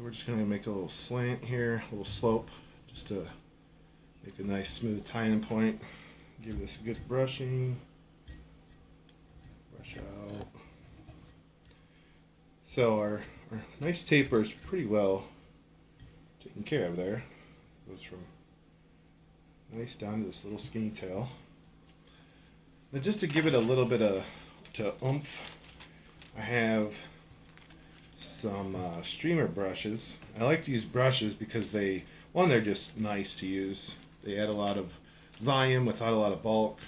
we're just going to make a little slant here, a little slope, just to make a nice smooth tying point. Give this a good brushing. Brush out. So our nice taper is pretty well taken care of there. Goes from nice down to this little skinny tail. Now just to give it a little bit of oomph, I have some streamer brushes. I like to use brushes because they're just nice to use. They add a lot of volume without a lot of bulk.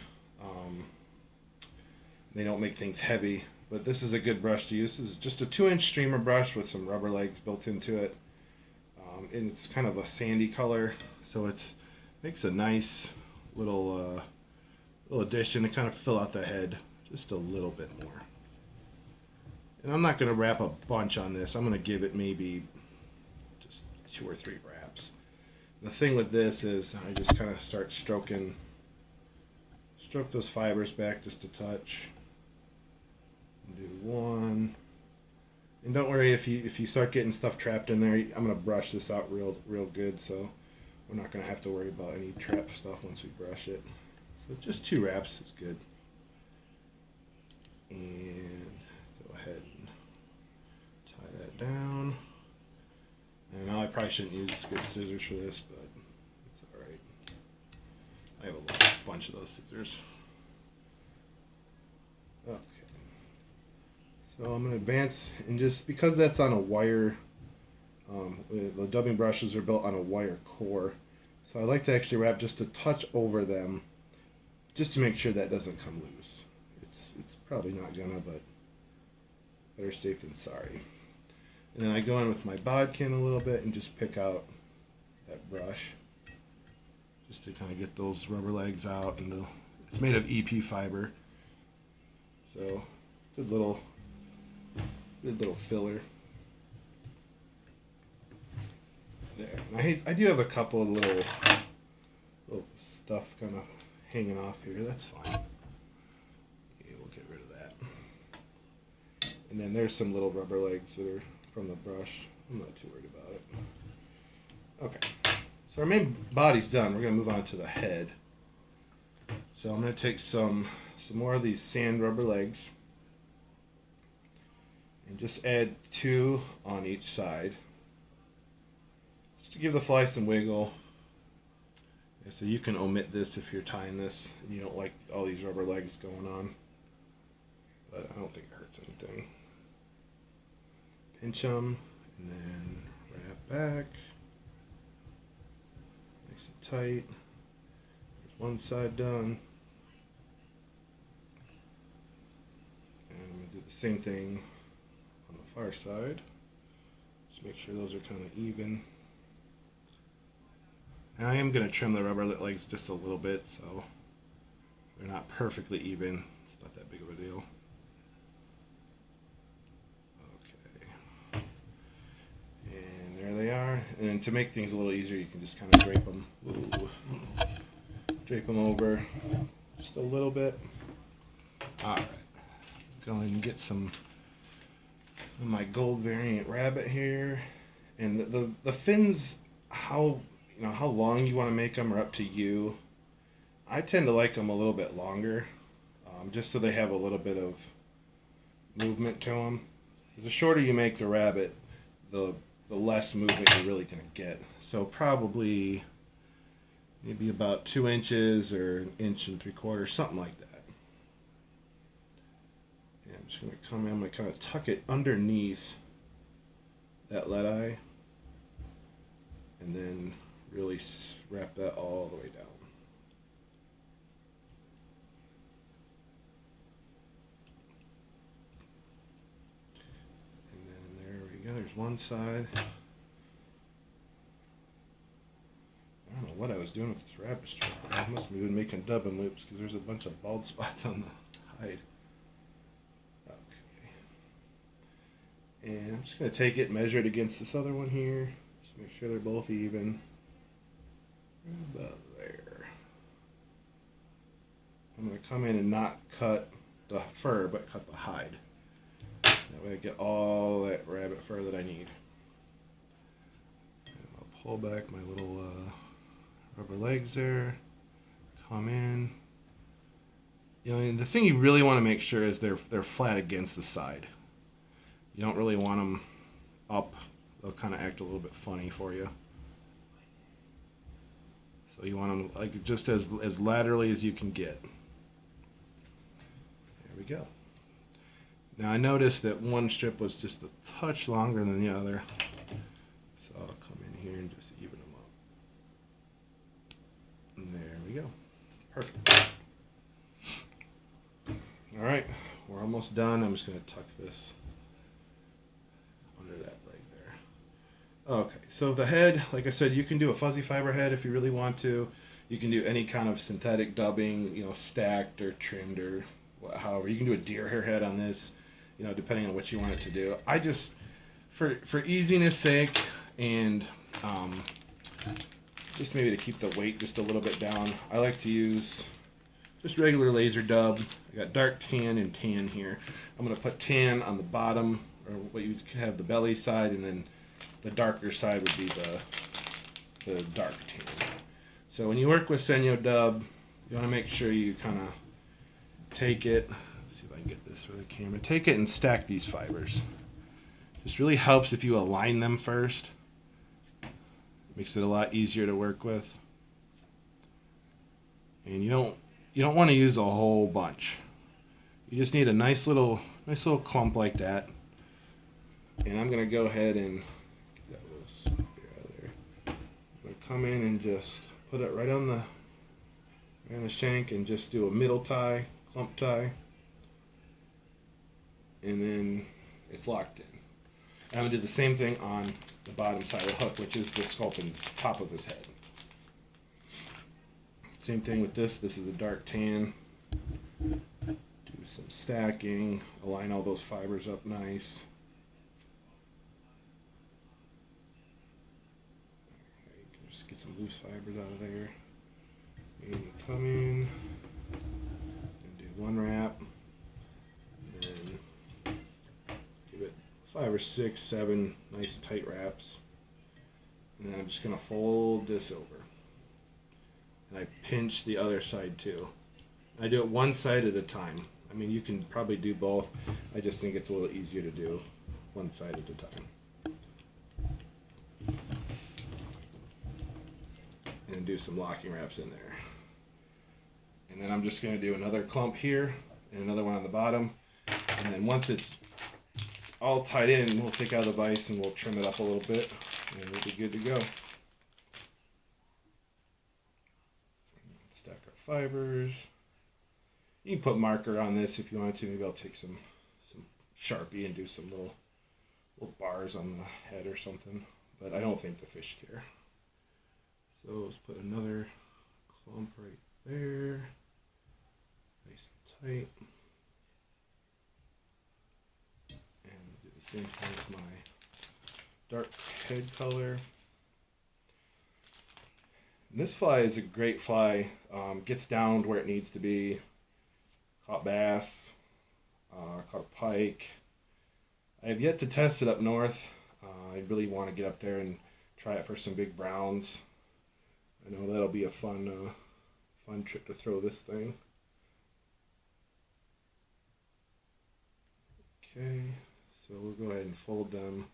They don't make things heavy, but this is a good brush to use. This is just a 2-inch streamer brush with some rubber legs built into it. And it's kind of a sandy color, so it makes a nice little addition to kind of fill out the head just a little bit more. And I'm not going to wrap a bunch on this. I'm going to give it maybe just 2 or 3 wraps. The thing with this is I just kind of start stroke those fibers back just a touch. Do 1. And don't worry if you start getting stuff trapped in there. I'm going to brush this out real good, so we're not going to have to worry about any trap stuff once we brush it. So just 2 wraps is good. And go ahead and tie that down. And now I probably shouldn't use good scissors for this, but it's alright. I have a bunch of those scissors. Okay. So I'm going to advance, and just because that's on a wire, the dubbing brushes are built on a wire core, so I like to actually wrap just a touch over them, just to make sure that doesn't come loose. It's probably not gonna, but better safe than sorry. And then I go in with my bodkin a little bit and just pick out that brush, just to kind of get those rubber legs out. And it's made of EP fiber, so good little filler there. And I do have a couple of little stuff kind of hanging off here. That's fine. Okay, we'll get rid of that. And then there's some little rubber legs that are from the brush. I'm not too worried about it. Okay, so our main body's done. We're going to move on to the head. So I'm going to take some more of these sand rubber legs and just add 2 on each side, just to give the fly some wiggle. And so you can omit this if you're tying this and you don't like all these rubber legs going on, but I don't think it hurts anything. Pinch them and then wrap back nice and tight. There's one side done, and I'm going to do the same thing on the far side. Just make sure those are kind of even. And I am going to trim the rubber legs just a little bit, so they're not perfectly even. It's not that big of a deal. Okay. And there they are. And then to make things a little easier, you can just kind of drape them. Drape them over just a little bit. Alright. Go ahead and get some of my gold variant rabbit here. And the fins, how long you want to make them are up to you. I tend to like them a little bit longer, just so they have a little bit of movement to them. The shorter you make the rabbit, the less movement you're really going to get. So probably maybe about 2 inches or 1 3/4 inches, something like that. And I'm just going to come in, I'm going to kind of tuck it underneath that lead eye, and then really wrap that all the way down. And then there we go, there's one side. I don't know what I was doing with this rabbit strip. I must have been making dubbing loops because there's a bunch of bald spots on the hide. Okay. And I'm just going to take it and measure it against this other one here. Just make sure they're both even. About there. I'm going to come in and not cut the fur, but cut the hide. That way I get all that rabbit fur that I need. pull back my little rubber legs there, come in. You know, and the thing you really want to make sure is they're flat against the side. You don't really want them up. They'll kind of act a little bit funny for you. So you want them like just as laterally as you can get. There we go. Now I noticed that one strip was just a touch longer than the other. So I'll come in here and just even them up. And there we go. Perfect. Alright, we're almost done. I'm just going to tuck this under that leg there. Okay, so the head, like I said, you can do a fuzzy fiber head if you really want to. You can do any kind of synthetic dubbing, you know, stacked or trimmed or however. You can do a deer hair head on this, you know, depending on what you want it to do. I just, for easiness sake and just maybe to keep the weight just a little bit down, I like to use just regular laser dub. I got dark tan and tan here. I'm going to put tan on the bottom, or what you have the belly side, and then the darker side would be the dark tan. So when you work with Senyo dub, you want to make sure you kind of take it. Let's see if I can get this for the camera. Take it and stack these fibers. This really helps if you align them first. Makes it a lot easier to work with. And you don't want to use a whole bunch. You just need a nice little clump like that. And I'm gonna go ahead and get that little spear out of there. I'm gonna come in and just put it right on the shank and just do a middle tie, clump tie, and then it's locked in. And I'm gonna do the same thing on the bottom side of the hook, which is the sculpin's top of his head. Same thing with this. This is a dark tan. Do some stacking. Align all those fibers up nice. Okay, just get some loose fibers out of there. And come in and do one wrap. And then give it 5 or 6, 7 nice tight wraps. And then I'm just going to fold this over. And I pinch the other side too. I do it one side at a time. I mean, you can probably do both. I just think it's a little easier to do one side at a time. And do some locking wraps in there. And then I'm just going to do another clump here and another one on the bottom. And then once it's all tied in, we'll take out the vise and we'll trim it up a little bit. And we'll be good to go. Stack our fibers. You can put marker on this if you want to. Maybe I'll take some Sharpie and do some little bars on the head or something. But I don't think the fish care. So let's put another clump right there. Nice and tight. And do the same thing with my dark head color. And this fly is a great fly. Gets down where it needs to be. Caught bass, caught pike. I have yet to test it up north. I really want to get up there and try it for some big browns. I know that'll be a fun trip to throw this thing. Okay, so we'll go ahead and fold them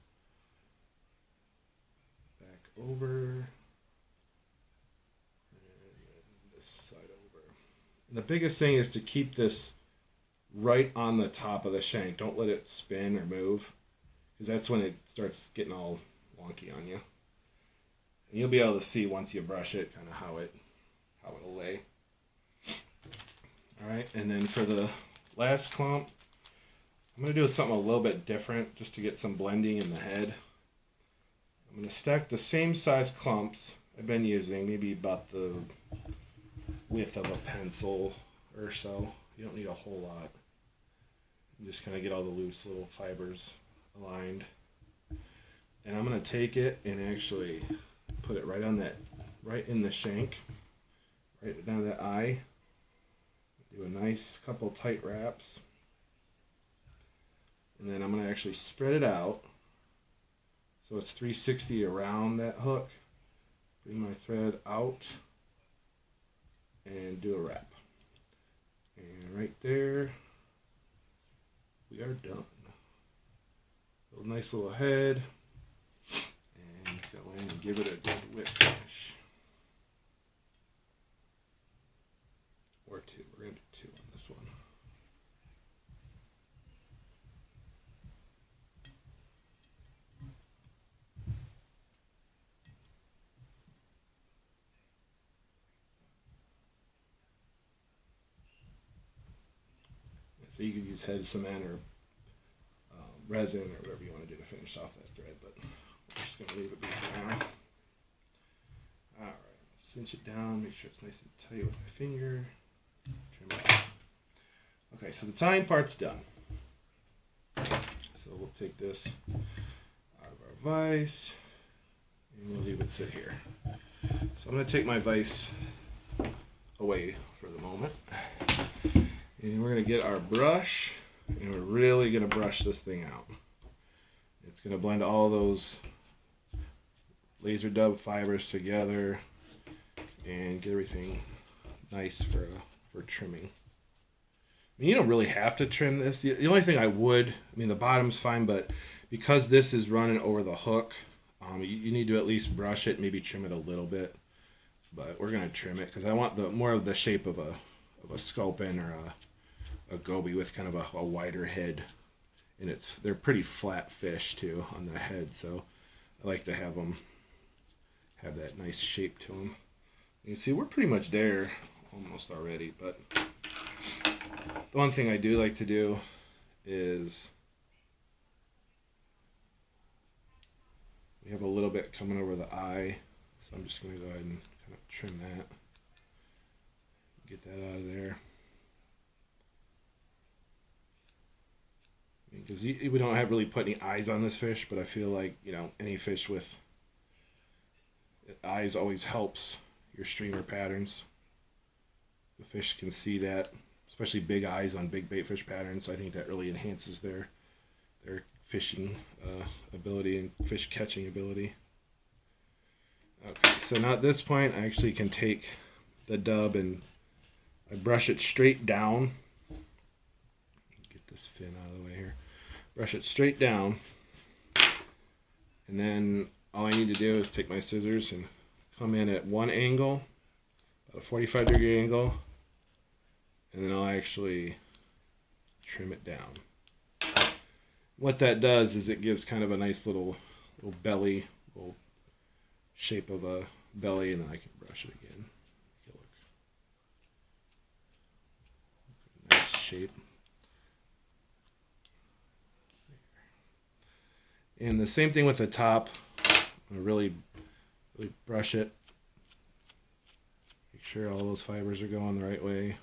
back over. The biggest thing is to keep this right on the top of the shank. Don't let it spin or move, because that's when it starts getting all wonky on you. And you'll be able to see once you brush it kind of how it'll lay. All right, and then for the last clump, I'm going to do something a little bit different just to get some blending in the head. I'm going to stack the same size clumps I've been using, maybe about the width of a pencil or so. You don't need a whole lot. You just kind of get all the loose little fibers aligned. And I'm going to take it and actually put it right in the shank, right down that eye. Do a nice couple tight wraps. And then I'm going to actually spread it out so it's 360 around that hook. bring my thread out and do a wrap. And right there, we are done. A nice little head, and go in and give it a good whip finish. Or two. We're going to do two on this one. So you could use head cement or resin or whatever you want to do to finish off that thread, but we're just going to leave it be for now. Alright, cinch it down, make sure it's nice and tight with my finger. Trim it. Okay, so the tying part's done. So we'll take this out of our vise and we'll leave it sit here. So I'm going to take my vise away for the moment. And we're going to get our brush, and we're really going to brush this thing out. It's going to blend all those laser dub fibers together and get everything nice for trimming. I mean, you don't really have to trim this. The only thing I mean, the bottom's fine, but because this is running over the hook, you need to at least brush it, maybe trim it a little bit. But we're going to trim it because I want more of the shape of a sculpin or a goby with kind of a wider head, and they're pretty flat fish too on the head, so I like to have them have that nice shape to them. You can see we're pretty much there almost already, but the one thing I do like to do is we have a little bit coming over the eye, so I'm just going to go ahead and kind of trim that, get that out of there. Because we don't have really put any eyes on this fish, but I feel like, you know, any fish with eyes always helps your streamer patterns. The fish can see that, especially big eyes on big bait fish patterns. I think that really enhances their fishing ability and fish catching ability. Okay, so now at this point I actually can take the dub and I brush it straight down. Get this fin out of the way here. Brush it straight down, and then all I need to do is take my scissors and come in at one angle, about a 45-degree angle, and then I'll actually trim it down. What that does is it gives kind of a nice little belly, little shape of a belly, and then I can brush it again. Nice shape. And the same thing with the top. I really brush it. Make sure all those fibers are going the right way.